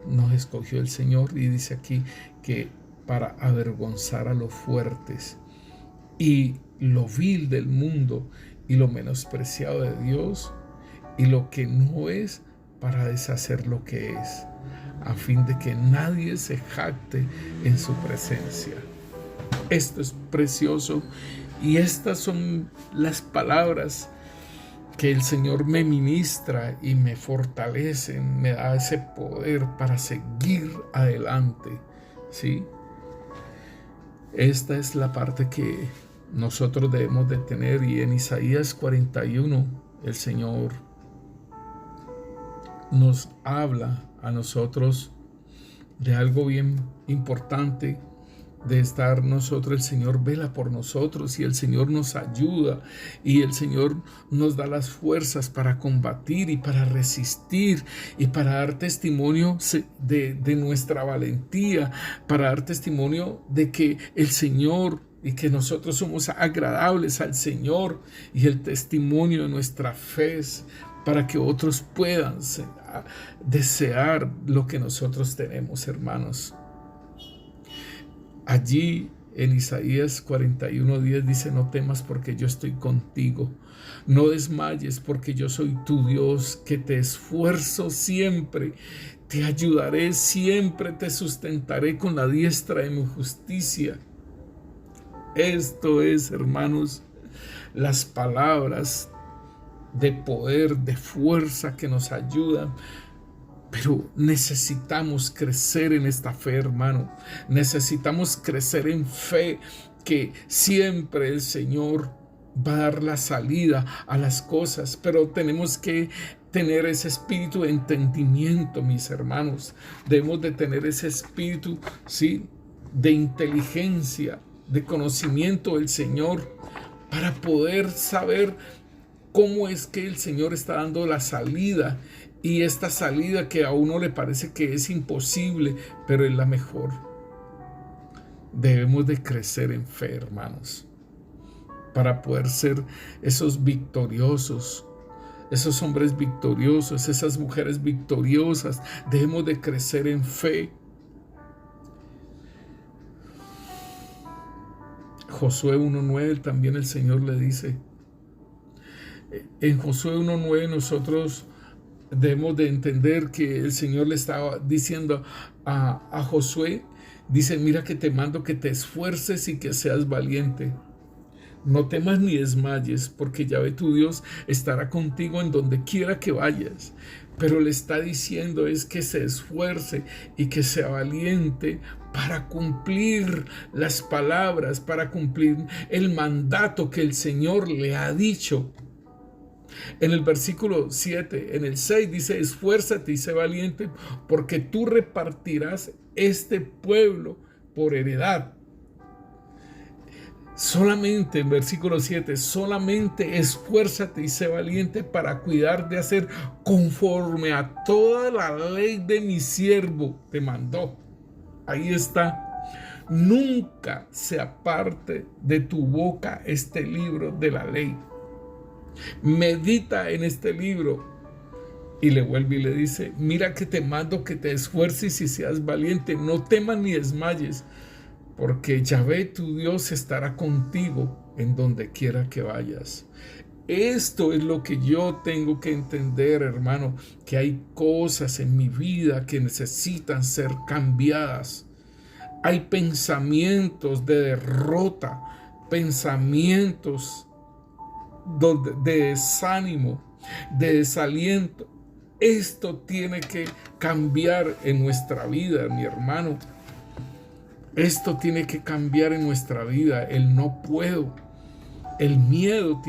nos escogió el Señor, y dice aquí que para avergonzar a los fuertes, y lo vil del mundo y lo menospreciado de Dios y lo que no es, para deshacer lo que es, a fin de que nadie se jacte en su presencia. Esto es precioso, y estas son las palabras que el Señor me ministra y me fortalece, me da ese poder para seguir adelante, ¿sí? Esta es la parte que nosotros debemos de tener, y en Isaías 41 el Señor nos habla a nosotros de algo bien importante, de estar nosotros. El Señor vela por nosotros y el Señor nos ayuda y el Señor nos da las fuerzas para combatir y para resistir y para dar testimonio de nuestra valentía, para dar testimonio de que el Señor y que nosotros somos agradables al Señor, y el testimonio de nuestra fe para que otros puedan desear lo que nosotros tenemos, hermanos. Allí en Isaías 41:10 dice: no temas porque yo estoy contigo, no desmayes porque yo soy tu Dios, que te esfuerzo siempre, te ayudaré siempre, te sustentaré con la diestra de mi justicia. Esto es, hermanos, las palabras de poder, de fuerza que nos ayudan. Pero necesitamos crecer en esta fe, hermano. Necesitamos crecer en fe, que siempre el Señor va a dar la salida a las cosas, pero tenemos que tener ese espíritu de entendimiento, mis hermanos. Debemos de tener ese espíritu, ¿sí?, de inteligencia, de conocimiento del Señor, para poder saber cómo es que el Señor está dando la salida, y esta salida que a uno le parece que es imposible, pero es la mejor. Debemos de crecer en fe, hermanos, para poder ser esos victoriosos, esos hombres victoriosos, esas mujeres victoriosas. Debemos de crecer en fe. Josué 1:9 también el Señor le dice. En Josué 1:9 nosotros debemos de entender que el Señor le estaba diciendo a Josué, dice: mira que te mando que te esfuerces y que seas valiente. No temas ni desmayes, porque Yahvé tu Dios estará contigo en donde quiera que vayas. Pero le está diciendo es que se esfuerce y que sea valiente para cumplir las palabras, para cumplir el mandato que el Señor le ha dicho. En el versículo 7, en el 6 dice: esfuérzate y sé valiente, porque tú repartirás este pueblo por heredad. Solamente en versículo 7, solamente esfuérzate y sé valiente para cuidar de hacer conforme a toda la ley de mi siervo te mandó. Ahí está. Nunca se aparte de tu boca este libro de la ley. Medita en este libro. Y le vuelve y le dice: mira que te mando que te esfuerces y seas valiente, no temas ni desmayes, porque Yahvé tu Dios estará contigo en donde quiera que vayas. Esto es lo que yo tengo que entender, hermano, que hay cosas en mi vida que necesitan ser cambiadas. Hay pensamientos de derrota, pensamientos de desánimo, de desaliento. Esto tiene que cambiar en nuestra vida, mi hermano. Esto tiene que cambiar en nuestra vida. El no puedo, el miedo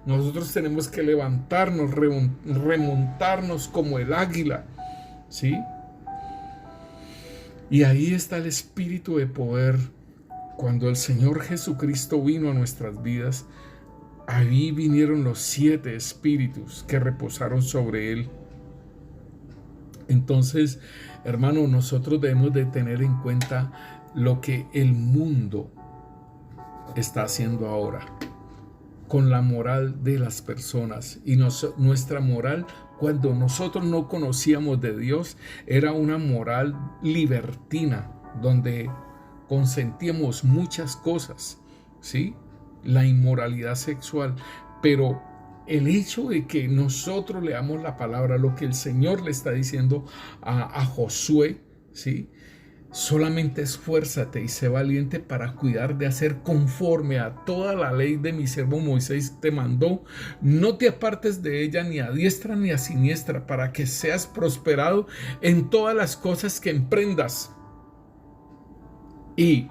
nosotros tenemos que levantarnos, remontarnos como el águila, ¿sí? Y ahí está el espíritu de poder. Cuando el Señor Jesucristo vino a nuestras vidas, ahí vinieron los 7 espíritus que reposaron sobre él. Entonces, hermano, nosotros debemos de tener en cuenta lo que el mundo está haciendo ahora con la moral de las personas. Y nuestra moral, cuando nosotros no conocíamos de Dios, era una moral libertina, donde consentíamos muchas cosas, ¿sí? La inmoralidad sexual. Pero el hecho de que nosotros leamos la palabra, lo que el Señor le está diciendo a Josué, ¿sí?, Solamente esfuérzate y sé valiente para cuidar de hacer conforme a toda la ley de mi siervo Moisés te mandó. No te apartes de ella ni a diestra ni a siniestra, para que seas prosperado en todas las cosas que emprendas. Y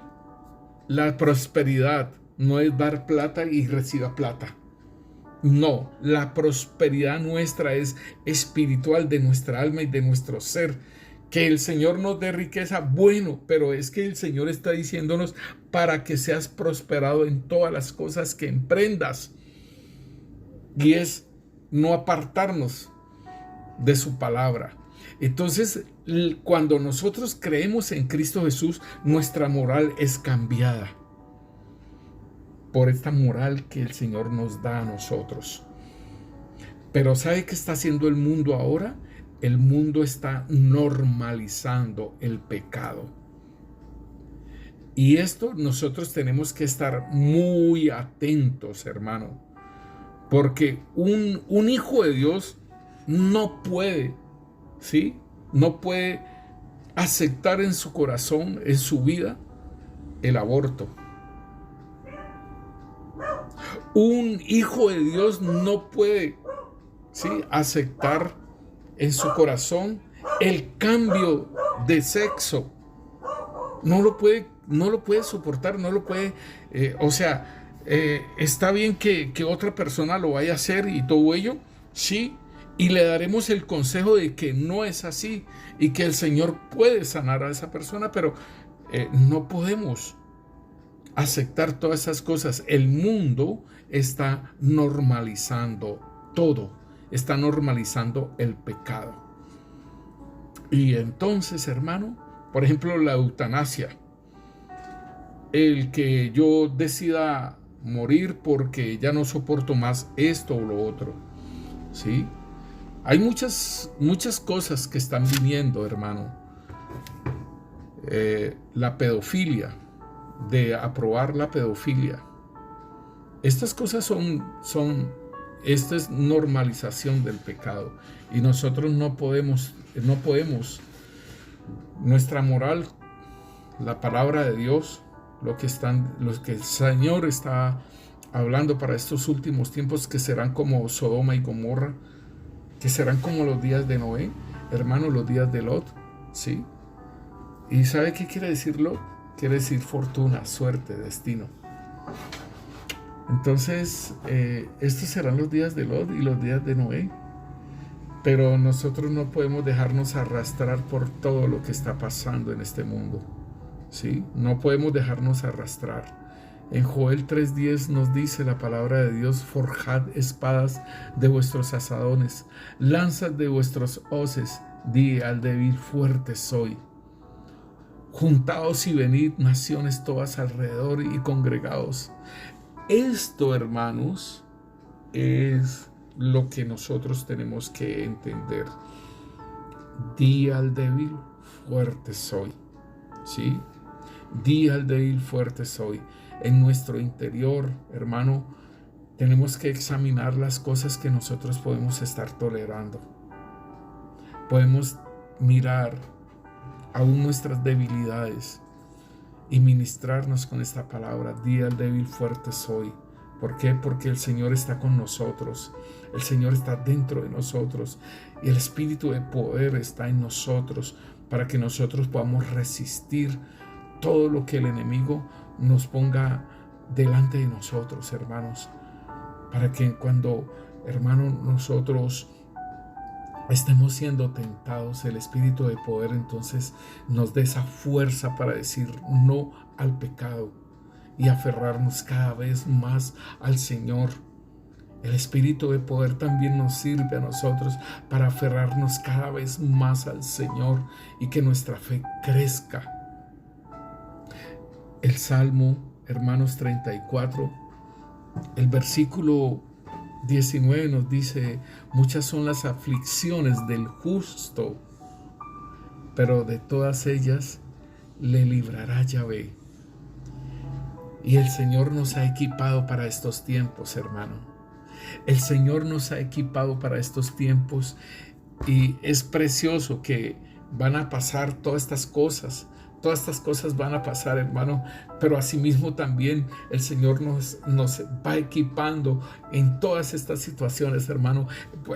la prosperidad no es dar plata y reciba plata. No, la prosperidad nuestra es espiritual, de nuestra alma y de nuestro ser. Que el Señor nos dé riqueza, bueno, pero es que el Señor está diciéndonos para que seas prosperado en todas las cosas que emprendas. Y es no apartarnos de su palabra. Entonces, cuando nosotros creemos en Cristo Jesús, nuestra moral es cambiada por esta moral que el Señor nos da a nosotros. Pero ¿sabe qué está haciendo el mundo ahora? El mundo está normalizando el pecado. Y esto nosotros tenemos que estar muy atentos, hermano. Porque un hijo de Dios no puede, ¿sí? No puede aceptar en su corazón, en su vida, el aborto. Un hijo de Dios no puede, ¿sí?, aceptar en su corazón el cambio de sexo. No lo puede soportar, no lo puede, está bien que otra persona lo vaya a hacer y todo ello, sí, y le daremos el consejo de que no es así y que el Señor puede sanar a esa persona, pero no podemos aceptar todas esas cosas. El mundo está normalizando todo. Está normalizando el pecado. Y entonces, hermano, por ejemplo, la eutanasia. El que yo decida morir porque ya no soporto más esto o lo otro. ¿Sí? Hay muchas cosas que están viniendo, hermano. La pedofilia, de aprobar la pedofilia. Estas cosas esta es normalización del pecado y nosotros no podemos, nuestra moral, la palabra de Dios, lo que el Señor está hablando para estos últimos tiempos, que serán como Sodoma y Gomorra, que serán como los días de Noé, hermano, los días de Lot, ¿sí? ¿Y sabe qué quiere decir Lot? Quiere decir fortuna, suerte, destino. Entonces, estos serán los días de Lot y los días de Noé. Pero nosotros no podemos dejarnos arrastrar por todo lo que está pasando en este mundo, ¿sí? No podemos dejarnos arrastrar. En Joel 3:10 nos dice la palabra de Dios: forjad espadas de vuestros asadones, lanzas de vuestros hoces, di al débil, fuerte soy. Juntaos y venid, naciones todas alrededor, y congregaos. Esto, hermanos, es lo que nosotros tenemos que entender. Di al débil, fuerte soy. ¿Sí? Di al débil, fuerte soy. En nuestro interior, hermano, tenemos que examinar las cosas que nosotros podemos estar tolerando. Podemos mirar aún nuestras debilidades y ministrarnos con esta palabra: di al débil, fuerte soy. ¿Por qué? Porque el Señor está con nosotros, el Señor está dentro de nosotros y el Espíritu de poder está en nosotros, para que nosotros podamos resistir todo lo que el enemigo nos ponga delante de nosotros, hermanos, para que cuando, hermanos, nosotros estemos siendo tentados, el Espíritu de poder entonces nos dé esa fuerza para decir no al pecado y aferrarnos cada vez más al Señor. El Espíritu de poder también nos sirve a nosotros para aferrarnos cada vez más al Señor y que nuestra fe crezca. El Salmo, hermanos, 34, el versículo 19 nos dice: muchas son las aflicciones del justo, pero de todas ellas le librará Yahvé. Y el Señor nos ha equipado para estos tiempos, hermano. El Señor nos ha equipado para estos tiempos, y es precioso que van a pasar todas estas cosas, Todas estas cosas van a pasar, hermano, pero asimismo también el Señor nos va equipando en todas estas situaciones, hermano.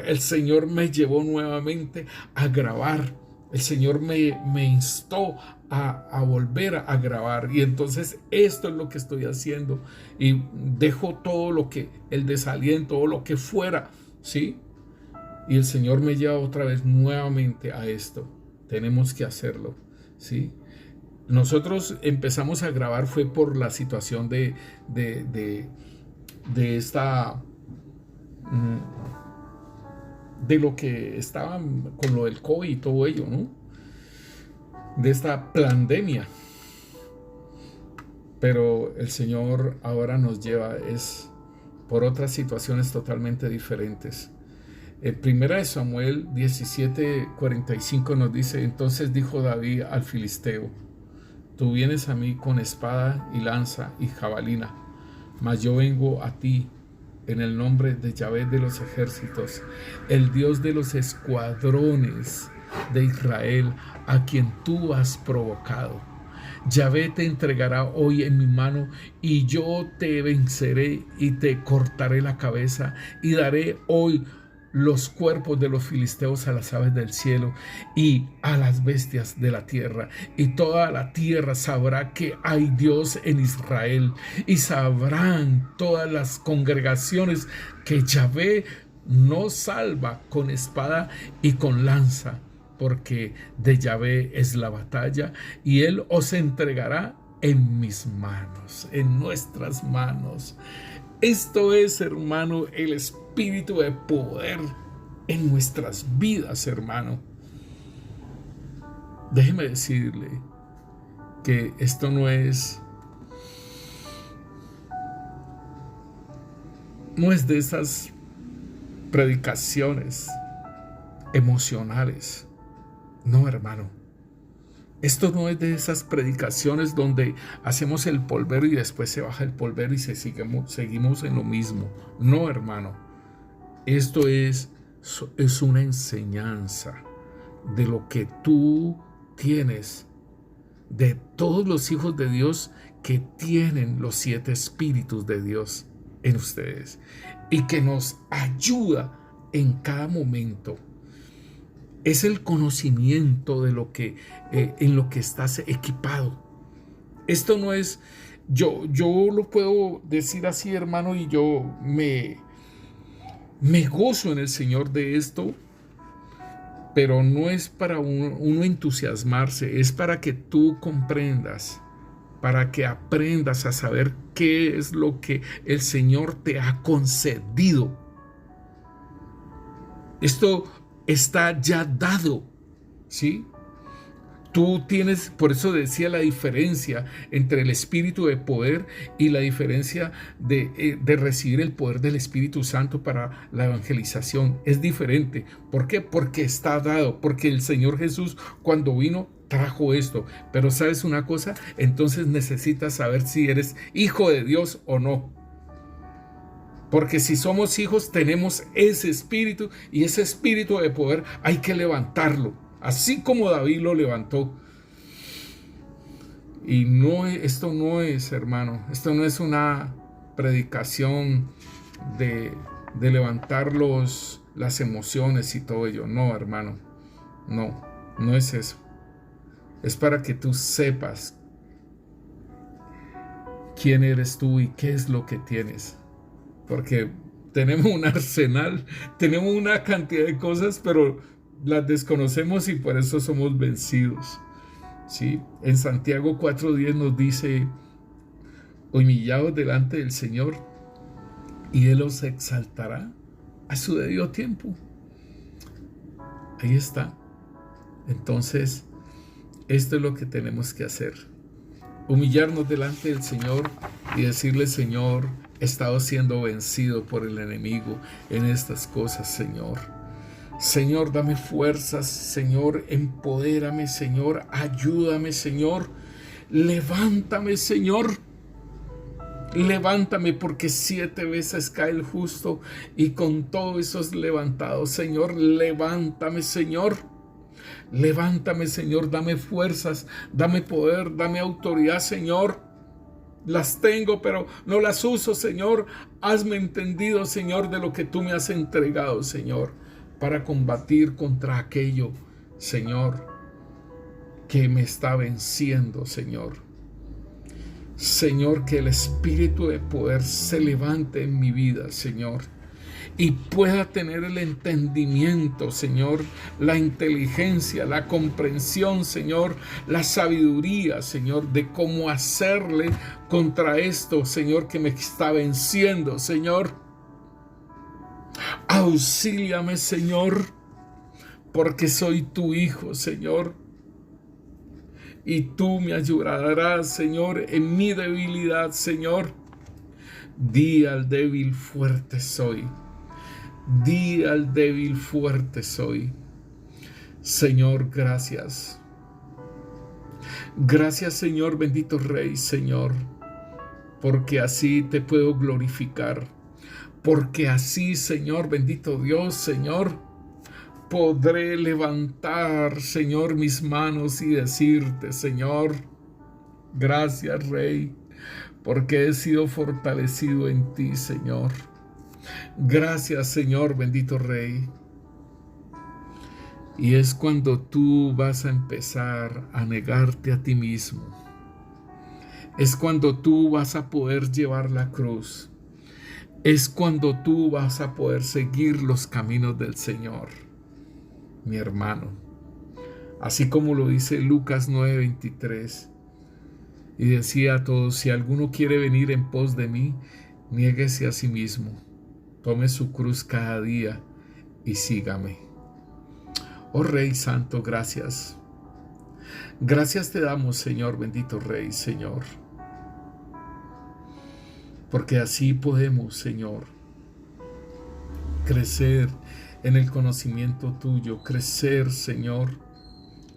El Señor me llevó nuevamente a grabar. El Señor me instó a volver a grabar, y entonces esto es lo que estoy haciendo, y dejo todo lo que, el desaliento o lo que fuera, ¿sí? Y el Señor me lleva otra vez nuevamente a esto. Tenemos que hacerlo, ¿sí? Nosotros empezamos a grabar fue por la situación de esta, de lo que estaba con lo del COVID y todo ello, ¿no? De esta pandemia. Pero el Señor ahora nos lleva es por otras situaciones totalmente diferentes. En 1 Samuel 17:45 nos dice: entonces dijo David al filisteo: tú vienes a mí con espada y lanza y jabalina, mas yo vengo a ti en el nombre de Yahvé de los ejércitos, el Dios de los escuadrones de Israel, a quien tú has provocado. Yahvé te entregará hoy en mi mano, y yo te venceré y te cortaré la cabeza, y daré hoy los cuerpos de los filisteos a las aves del cielo y a las bestias de la tierra, y toda la tierra sabrá que hay Dios en Israel, y sabrán todas las congregaciones que Yahvé no salva con espada y con lanza, porque de Yahvé es la batalla, y él os entregará en mis manos, en nuestras manos. Esto es, hermano, el espíritu de poder en nuestras vidas, hermano. Déjeme decirle que esto no es de esas predicaciones emocionales. No, hermano. Esto no es de esas predicaciones donde hacemos el polvero y después se baja el polvero y seguimos en lo mismo. No, hermano. Esto es una enseñanza de lo que tú tienes, de todos los hijos de Dios que tienen los 7 espíritus de Dios en ustedes, y que nos ayuda en cada momento. Es el conocimiento de lo que en lo que estás equipado. Esto no es, yo lo puedo decir así, hermano, y yo me gozo en el Señor de esto, pero no es para uno entusiasmarse, es para que tú comprendas, para que aprendas a saber qué es lo que el Señor te ha concedido. Esto está ya dado, ¿sí? Tú tienes, por eso decía la diferencia entre el espíritu de poder y la diferencia de recibir el poder del Espíritu Santo para la evangelización. Es diferente. ¿Por qué? Porque está dado, porque el Señor Jesús cuando vino trajo esto. Pero ¿sabes una cosa? Entonces necesitas saber si eres hijo de Dios o no. Porque si somos hijos tenemos ese espíritu, y ese espíritu de poder hay que levantarlo, así como David lo levantó. Y esto no es, hermano, esto no es una predicación de levantar las emociones y todo ello. No, hermano, no es eso. Es para que tú sepas quién eres tú y qué es lo que tienes. Porque tenemos un arsenal, tenemos una cantidad de cosas, pero las desconocemos y por eso somos vencidos, ¿sí? En Santiago 4:10 nos dice: humillaos delante del Señor y Él os exaltará a su debido tiempo. Ahí está. Entonces, esto es lo que tenemos que hacer. Humillarnos delante del Señor y decirle: Señor, he estado siendo vencido por el enemigo en estas cosas, Señor. Señor, dame fuerzas, Señor, empodérame, Señor, ayúdame, Señor, levántame, Señor, levántame, porque 7 veces cae el justo y con todo eso es levantado. Señor, levántame, Señor. Levántame, Señor, dame fuerzas, dame poder, dame autoridad, Señor. Las tengo, pero no las uso, Señor. Hazme entendido, Señor, de lo que tú me has entregado, Señor, para combatir contra aquello, Señor, que me está venciendo, Señor. Señor, que el espíritu de poder se levante en mi vida, Señor, y pueda tener el entendimiento, Señor, la inteligencia, la comprensión, Señor, la sabiduría, Señor, de cómo hacerle contra esto, Señor, que me está venciendo, Señor. Auxíliame, Señor, porque soy tu hijo, Señor, y tú me ayudarás, Señor, en mi debilidad, Señor. Di al débil, fuerte soy. Di al débil, fuerte soy. Señor, gracias. Gracias, Señor, bendito Rey, Señor, porque así te puedo glorificar. Porque así, Señor, bendito Dios, Señor, podré levantar, Señor, mis manos y decirte, Señor, gracias, Rey, porque he sido fortalecido en ti, Señor. Gracias, Señor, bendito Rey. Y es cuando tú vas a empezar a negarte a ti mismo. Es cuando tú vas a poder llevar la cruz. Es cuando tú vas a poder seguir los caminos del Señor, mi hermano. Así como lo dice Lucas 9:23. Y decía a todos: si alguno quiere venir en pos de mí, niéguese a sí mismo. Tome su cruz cada día y sígame. Oh Rey Santo, gracias. Gracias te damos, Señor, bendito Rey, Señor. Porque así podemos, Señor, crecer en el conocimiento tuyo, crecer, Señor,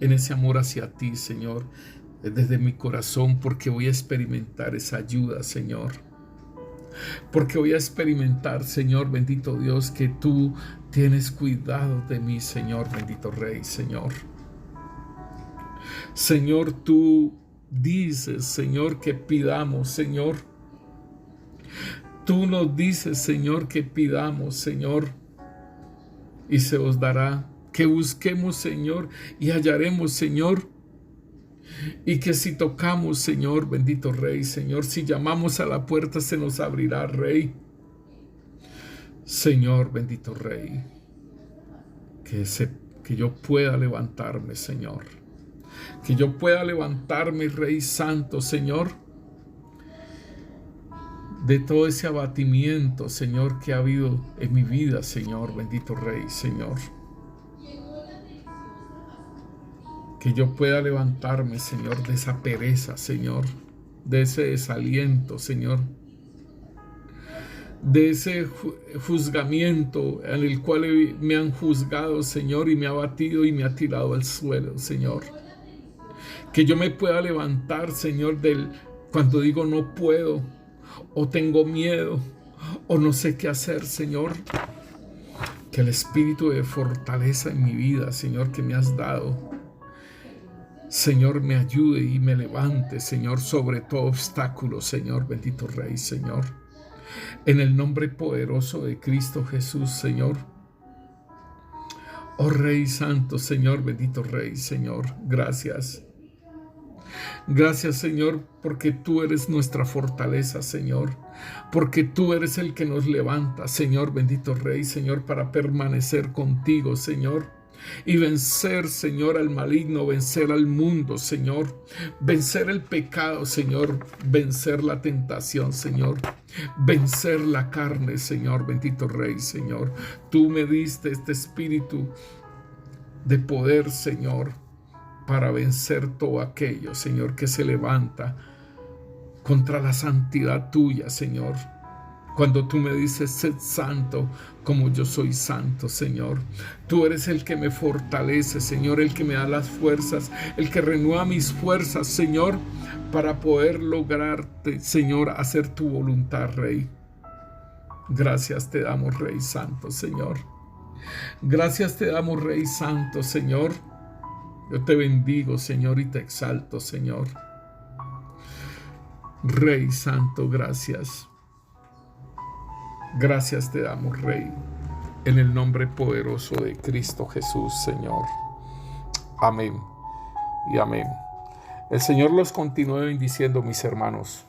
en ese amor hacia ti, Señor, desde mi corazón, porque voy a experimentar esa ayuda, Señor. Porque voy a experimentar, Señor, bendito Dios, que tú tienes cuidado de mí, Señor, bendito Rey, Señor. Señor, tú dices, Señor, que pidamos, Señor. Tú nos dices, Señor, que pidamos, Señor, y se os dará. Que busquemos, Señor, y hallaremos, Señor. Y que si tocamos, Señor, bendito Rey, Señor, si llamamos a la puerta, se nos abrirá, Rey. Señor, bendito Rey, que yo pueda levantarme, Señor. Que yo pueda levantarme, Rey Santo, Señor, de todo ese abatimiento, Señor, que ha habido en mi vida, Señor, bendito Rey, Señor. Que yo pueda levantarme, Señor, de esa pereza, Señor, de ese desaliento, Señor, de ese juzgamiento en el cual me han juzgado, Señor, y me ha batido y me ha tirado al suelo, Señor. Que yo me pueda levantar, Señor, cuando digo no puedo, o tengo miedo, o no sé qué hacer, Señor. Que el espíritu de fortaleza en mi vida, Señor, que me has dado, Señor, me ayude y me levante, Señor, sobre todo obstáculo, Señor, bendito Rey, Señor. En el nombre poderoso de Cristo Jesús, Señor. Oh Rey Santo, Señor, bendito Rey, Señor, gracias. Gracias, Señor, porque tú eres nuestra fortaleza, Señor. Porque tú eres el que nos levanta, Señor, bendito Rey, Señor, para permanecer contigo, Señor. Y vencer, Señor, al maligno, vencer al mundo, Señor, vencer el pecado, Señor, vencer la tentación, Señor, vencer la carne, Señor, bendito Rey, Señor. Tú me diste este espíritu de poder, Señor, para vencer todo aquello, Señor, que se levanta contra la santidad tuya, Señor. Cuando tú me dices, sed santo como yo soy santo, Señor. Tú eres el que me fortalece, Señor, el que me da las fuerzas, el que renueva mis fuerzas, Señor, para poder lograrte, Señor, hacer tu voluntad, Rey. Gracias te damos, Rey Santo, Señor. Gracias te damos, Rey Santo, Señor, Yo te bendigo, Señor, y te exalto, Señor. Rey Santo, gracias. Gracias te damos, Rey, en el nombre poderoso de Cristo Jesús, Señor. Amén y amén. El Señor los continúe bendiciendo, mis hermanos.